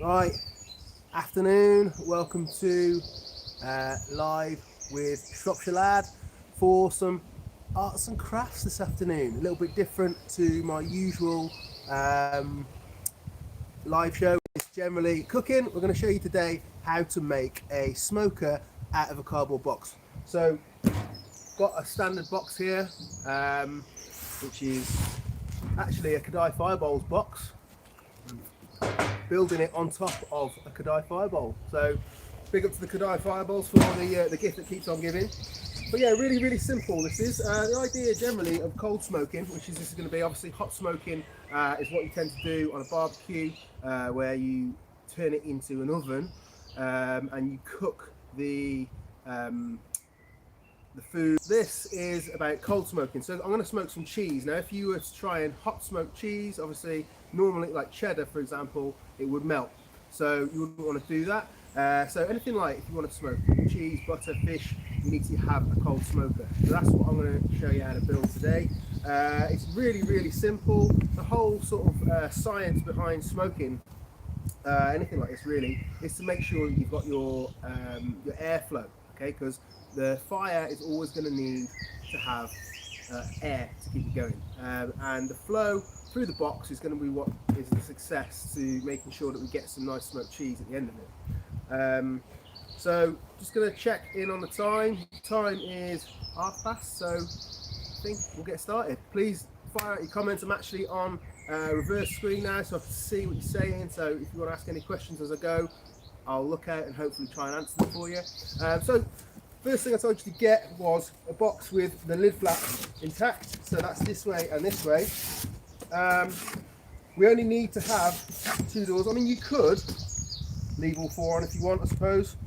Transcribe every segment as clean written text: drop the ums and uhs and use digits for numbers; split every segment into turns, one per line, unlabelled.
Right, afternoon. Welcome to Live with Shropshire Lad for some arts and crafts this afternoon. A little bit different to my usual um, live show. It's generally cooking. We're going to show you today how to make a smoker out of a cardboard box. So, got a standard box here, which is actually a Kadai Fireballs box. Building it on top of a Kadai Fireball. So big up to the Kadai Fireballs for the gift that keeps on giving. But yeah, really simple this is. The idea generally of cold smoking, which is this is going to be obviously hot smoking, is what you tend to do on a barbecue where you turn it into an oven and you cook the food. This is about cold smoking. So I'm going to smoke some cheese. Now if you were to try and hot smoke cheese, obviously normally like cheddar for example, it would melt. So you wouldn't want to do that. So anything like if you want to smoke cheese, butter, fish, you need to have a cold smoker. So that's what I'm going to show you how to build today. It's really simple. The whole sort of science behind smoking anything like this really is to make sure you've got your airflow, okay, because the fire is always going to need to have air to keep it going, and the flow through the box is going to be what is the success to making sure that we get some nice smoked cheese at the end of it. So just going to check in on the time. Time is past, so I think we'll get started. Please fire out your comments. I'm actually on reverse screen now, so I can see what you're saying. So if you want to ask any questions as I go, I'll look out and hopefully try and answer them for you. So first thing I told you to get was a box with the lid flap intact. So that's this way and this way. We only need to have two doors. I mean, you could leave all four on if you want, I suppose,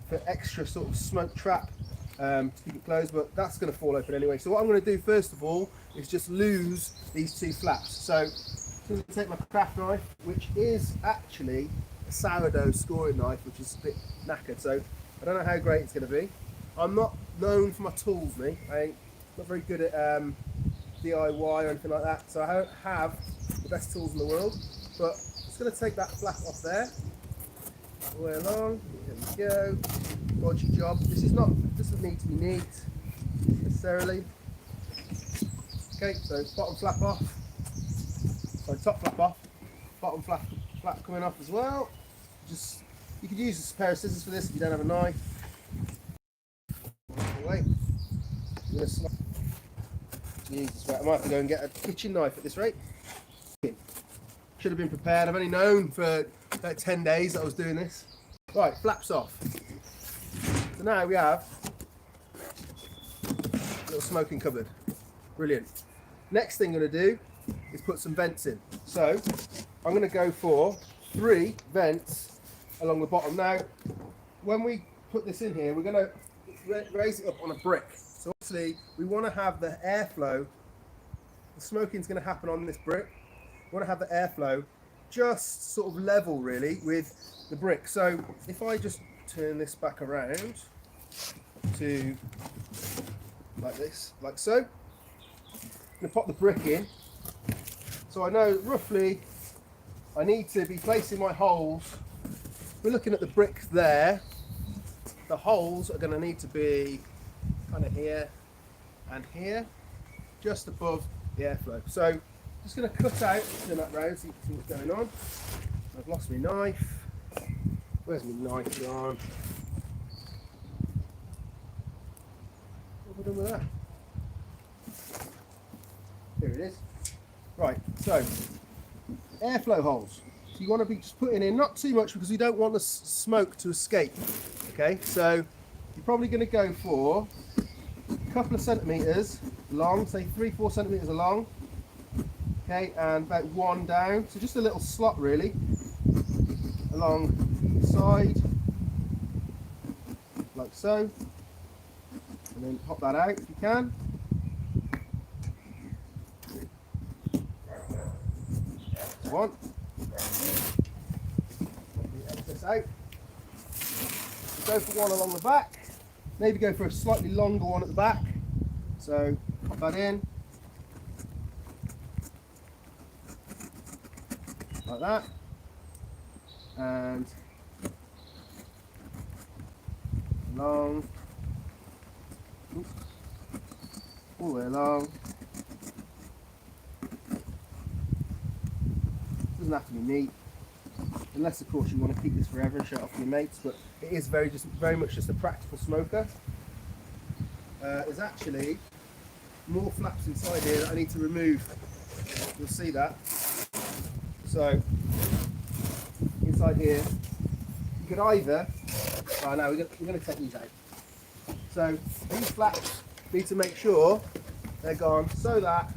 for extra sort of smoke trap to keep it closed, but that's going to fall open anyway. So what I'm going to do first of all is just lose these two flaps. So I'm going to take my craft knife, which is actually a sourdough scoring knife, which is a bit knackered, so I don't know how great it's going to be. I'm not known for my tools, me. I'm not very good at DIY or anything like that, so I don't have the best tools in the world, but I'm just going to take that flap off there, all the way along. There we go. Dodgy job. This is not, doesn't need to be neat necessarily. Okay, so bottom flap off, so top flap off, bottom flap coming off as well. Just, you could use a pair of scissors for this if you don't have a knife. Wait, Jesus, right, I might have to go and get a kitchen knife at this rate. Should have been prepared. I've only known for about 10 days that I was doing this. Right, flaps off. So now we have a little smoking cupboard. Brilliant. Next thing I'm going to do is put some vents in. So I'm going to go for 3 vents along the bottom. Now, when we put this in here, we're going to raise it up on a brick. So obviously we want to have the airflow. The smoking's going to happen on this brick. We want to have the airflow just sort of level really with the brick. So if I just turn this back around to like this, like so, I'm going to pop the brick in. So I know roughly I need to be placing my holes. We're looking at the brick there. The holes are going to need to be kind of here and here, just above the airflow. So I'm just going to cut out, turn that round so you can see what's going on. I've lost my knife. Where's my knife gone? What have I done with that? Here it is. Right, so airflow holes. So you want to be just putting in not too much because we don't want the smoke to escape. Okay, so you're probably going to go for a couple of centimetres long, say 3-4 centimetres along. Okay, and about 1 down. So just a little slot really along the side, like so. And then pop that out if you can. One. Get this out. Go for one along the back. Maybe go for a slightly longer one at the back. So pop that in. Like that. and along, all the way along. Doesn't have to be neat, unless of course you want to keep this forever and show it off to your mates, but it is very much just a practical smoker. There's actually more flaps inside here that I need to remove. You'll see that. So inside here, you could either, oh no, we're going to take these out. So these flaps need to make sure they're gone, so that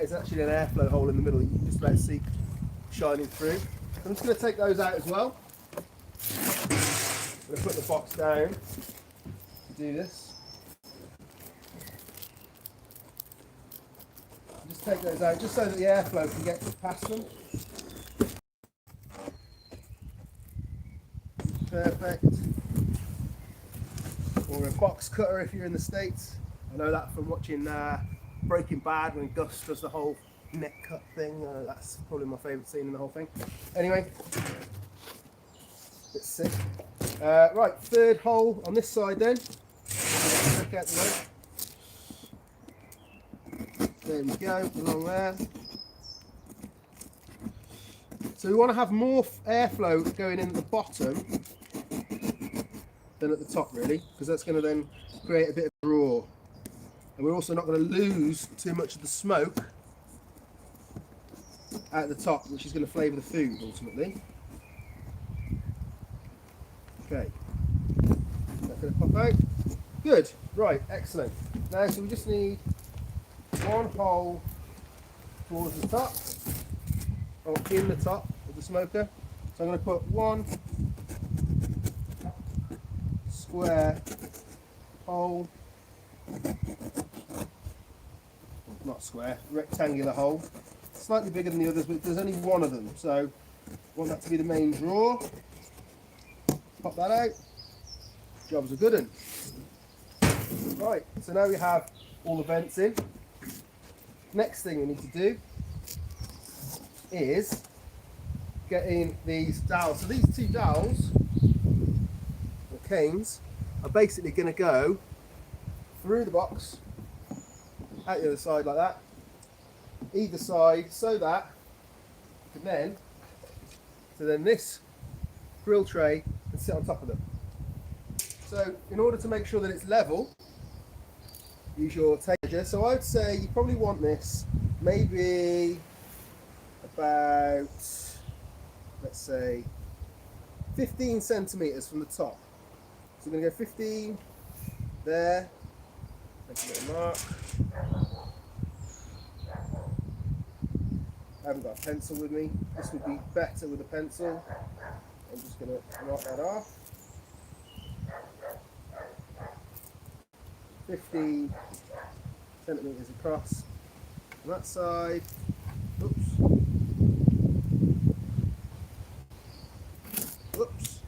is actually an airflow hole in the middle. You can just about see shining through. I'm just going to take those out as well. I'm going to put the box down to do this. Just take those out just so that the airflow can get past them. Perfect. Or a box cutter if you're in the States. I know that from watching Breaking Bad when Gus does the whole neck cut thing. That's probably my favourite scene in the whole thing. Anyway, bit sick. Right, third hole on this side then. Check out the rope. There we go, along there. So we want to have more airflow going in at the bottom than at the top, really, because that's going to then create a bit of a roar. And we're also not going to lose too much of the smoke at the top, which is going to flavour the food ultimately. Okay, that's going to pop out. Good, right, excellent. Now, so we just need one hole towards the top, or in the top of the smoker. So I'm going to put one square hole, not square, rectangular hole, slightly bigger than the others, but there's only one of them, so I want that to be the main draw. Pop that out, job's a good one. Right, so now we have all the vents in. Next thing we need to do is getting these dowels. So these two dowels, or canes, are basically going to go through the box, out the other side like that, either side, so that you can then this grill tray can sit on top of them. So in order to make sure that it's level, use your tape measure. So I'd say you probably want this maybe about, let's say, 15 centimetres from the top. So we're going to go 15 there, make a little mark. I haven't got a pencil with me. This would be better with a pencil. I'm just going to mark that off. 15 centimetres across on that side. Oops. Oops.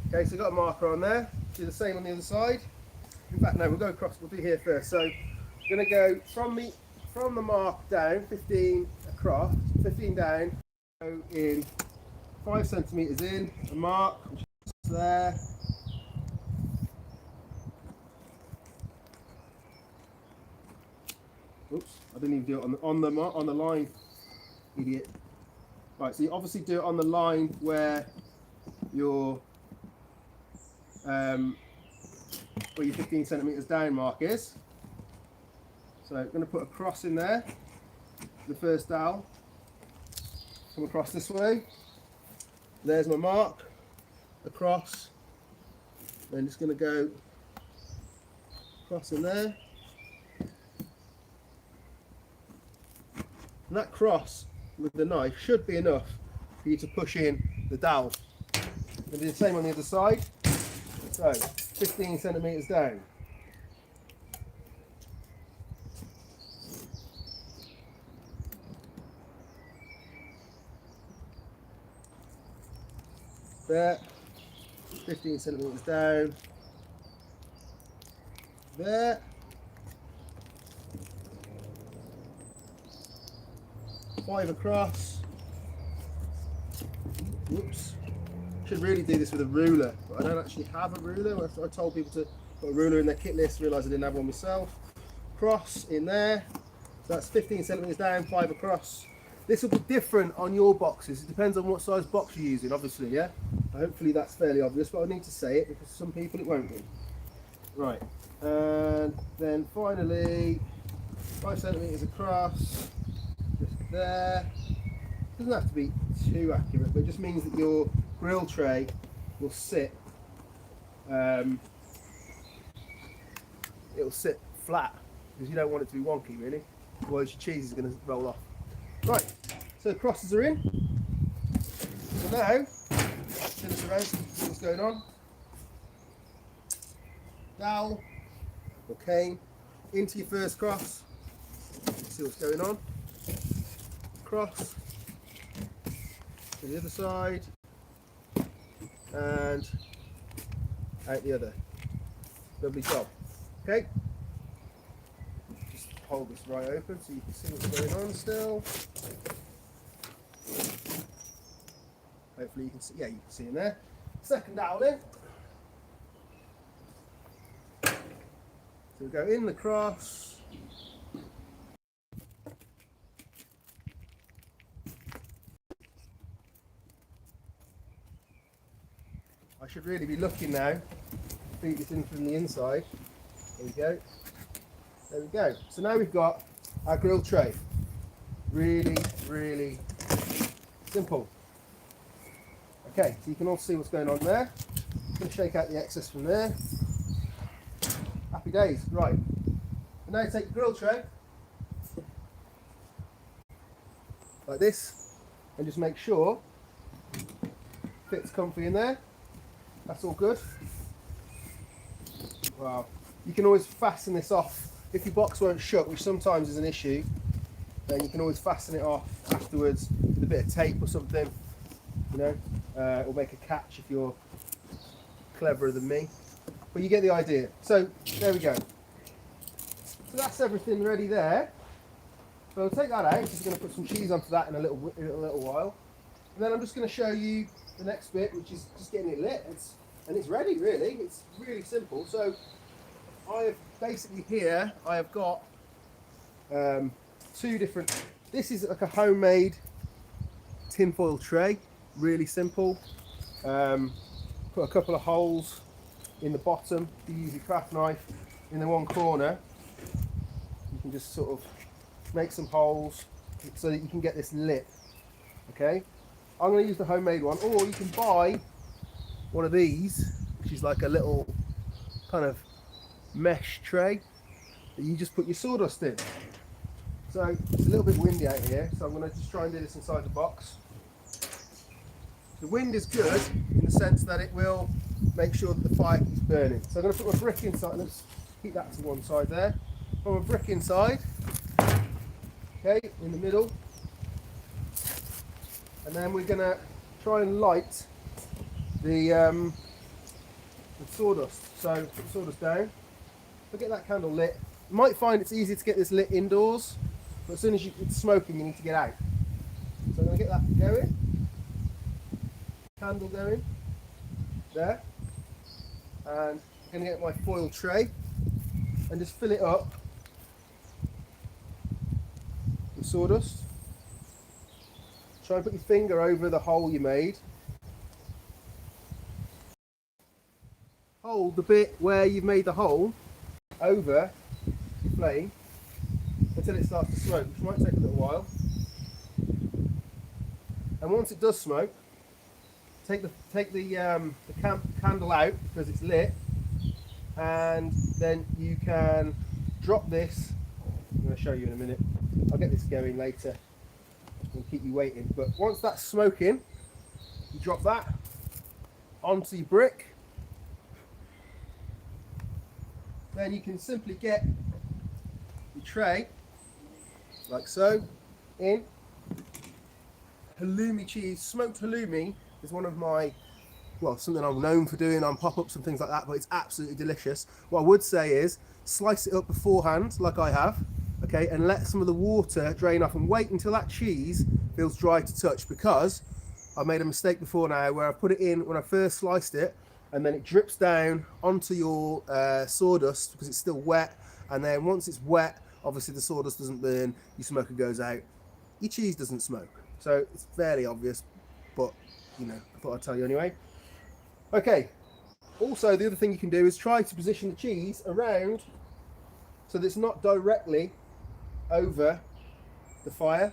Okay, so I've got a marker on there. Do the same on the other side. In fact, no, we'll go across. We'll do here first. So we're going to go from the mark down, 15 across, 15 down, go in 5 centimetres in, a mark, which is there. Oops, I didn't even do it on the line, idiot. Right, so you obviously do it on the line where your 15 centimetres down mark is. So I'm going to put a cross in there, the first dowel, come across this way, there's my mark, across, then just going to go across in there, and that cross with the knife should be enough for you to push in the dowel. And do the same on the other side. So 15 centimetres down. there, 15 centimetres down, there, 5 across. Whoops. Should really do this with a ruler, but I don't actually have a ruler. I told people to put a ruler in their kit list, realised I didn't have one myself. Cross in there, so that's 15 centimetres down, 5 across. This will be different on your boxes. It depends on what size box you're using, obviously, yeah? Hopefully that's fairly obvious, but I need to say it because some people it won't be. Right, and then finally, 5 centimetres across, just there. Doesn't have to be too accurate, but it just means that your grill tray will sit, it'll sit flat because you don't want it to be wonky really, otherwise your cheese is going to roll off. Right, so the crosses are in. So now, spin us around, see what's going on. Dowel or cane into your first cross, see what's going on. Cross to the other side and out the other. Lovely job. Okay, just hold this right open so you can see what's going on still. Hopefully you can see, yeah, you can see in there. Second dowel in. So we go in the cross. I should really be looking now. Feed this in from the inside. There we go. There we go. So now we've got our grill tray. Really, really simple. Okay, so you can all see what's going on there. I'm going to shake out the excess from there. Happy days. Right. And now take the grill tray like this and just make sure it fits comfy in there. That's all good. Wow. You can always fasten this off. If your box won't shut, which sometimes is an issue, then you can always fasten it off afterwards with a bit of tape or something, you know, or make a catch if you're cleverer than me. But you get the idea. So there we go. So that's everything ready there. So I'll take that out. Just going to put some cheese onto that in a little while, and then I'm just going to show you the next bit, which is just getting it lit. And it's ready, really. It's really simple. So I have basically here, I have got two different, this is like a homemade tinfoil tray, really simple. Put a couple of holes in the bottom. If you use your craft knife in the one corner, you can just sort of make some holes so that you can get this lit. Okay, I'm going to use the homemade one, or you can buy one of these, which is like a little kind of mesh tray that you just put your sawdust in. So it's a little bit windy out here, so I'm going to just try and do this inside the box. The wind is good in the sense that it will make sure that the fire keeps burning. So I'm going to put my brick inside. Let's keep that to one side there. Put my brick inside, okay, in the middle, and then we're going to try and light the sawdust. So put the sawdust down. So get that candle lit. You might find it's easy to get this lit indoors, but as soon as it's smoking, you need to get out. So I'm going to get that going. Candle going there, and I'm going to get my foil tray and just fill it up with sawdust. Try and put your finger over the hole you made. Hold the bit where you've made the hole over the flame until it starts to smoke, which might take a little while. And once it does smoke, take the candle out because it's lit, and then you can drop this. I'm going to show you in a minute. I'll get this going later and keep you waiting. But once that's smoking, you drop that onto your brick. Then you can simply get your tray like so in. Halloumi cheese, smoked halloumi, is one of my well, something I'm known for doing on pop-ups and things like that, but it's absolutely delicious. What I would say is slice it up beforehand, like I have, okay, and let some of the water drain off and wait until that cheese feels dry to touch, because I made a mistake before now where I put it in when I first sliced it, and then it drips down onto your sawdust because it's still wet, and then once it's wet, obviously the sawdust doesn't burn, your smoker goes out, your cheese doesn't smoke. So it's fairly obvious, but you know, I thought I'd tell you anyway. Okay, also the other thing you can do is try to position the cheese around so that it's not directly over the fire.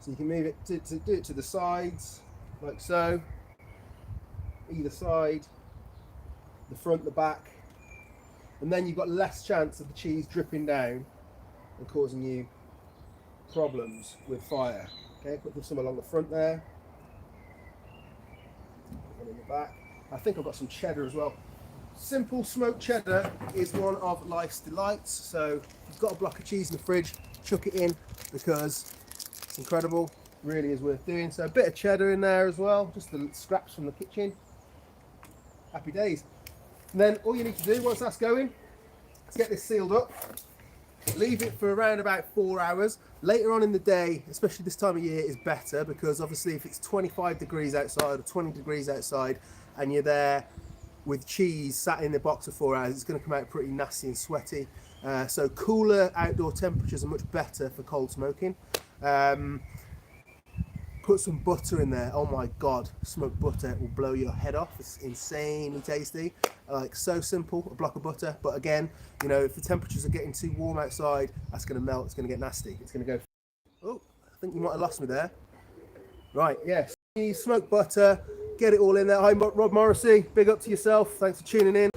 So you can move it to do it to the sides, like so, either side, the front, the back, and then you've got less chance of the cheese dripping down and causing you problems with fire. Okay, put some along the front there, one in the back. I think I've got some cheddar as well. Simple smoked cheddar is one of life's delights. So if you've got a block of cheese in the fridge, chuck it in, because it's incredible. Really is worth doing. So a bit of cheddar in there as well, just the scraps from the kitchen. Happy days. And then all you need to do once that's going is get this sealed up. Leave it for around about 4 hours. Later on in the day, especially this time of year, is better, because obviously if it's 25 degrees outside or 20 degrees outside and you're there with cheese sat in the box for 4 hours, it's going to come out pretty nasty and sweaty. So cooler outdoor temperatures are much better for cold smoking. Put some butter in there. Oh my god, smoked butter will blow your head off. It's insanely tasty. Like, so simple, a block of butter. But again, you know, if the temperatures are getting too warm outside, that's going to melt. It's going to get nasty. It's going to go. Oh, I think you might have lost me there. Right, yes. Smoked butter. Get it all in there. Hi, Rob Morrissey. Big up to yourself. Thanks for tuning in.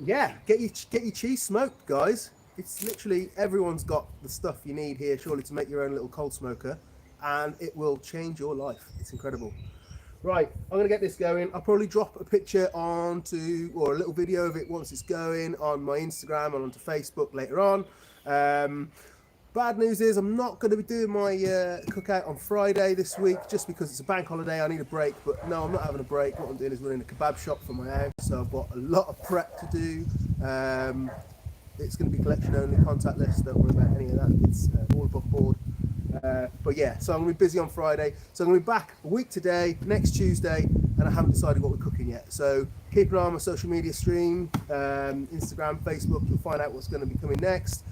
Yeah, get your cheese smoked, guys. It's literally, everyone's got the stuff you need here, surely, to make your own little cold smoker, and it will change your life. It's incredible. Right, I'm gonna get this going. I'll probably drop a picture onto, or a little video of it once it's going, on my Instagram and onto Facebook later on. Bad news is I'm not going to be doing my cookout on Friday this week, just because it's a bank holiday. I need a break, but no, I'm not having a break. What I'm doing is running a kebab shop for my house, so I've got a lot of prep to do. It's going to be collection only, contactless, don't worry about any of that. It's all above board. But yeah, so I'm going to be busy on Friday. So I'm going to be back a week today, next Tuesday, and I haven't decided what we're cooking yet. So keep an eye on my social media stream, Instagram, Facebook, you'll find out what's going to be coming next.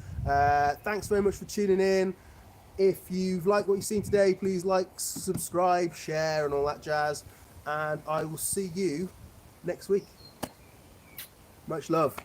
Thanks very much for tuning in. If you've liked what you've seen today, please like, subscribe, share, and all that jazz. And I will see you next week. Much love.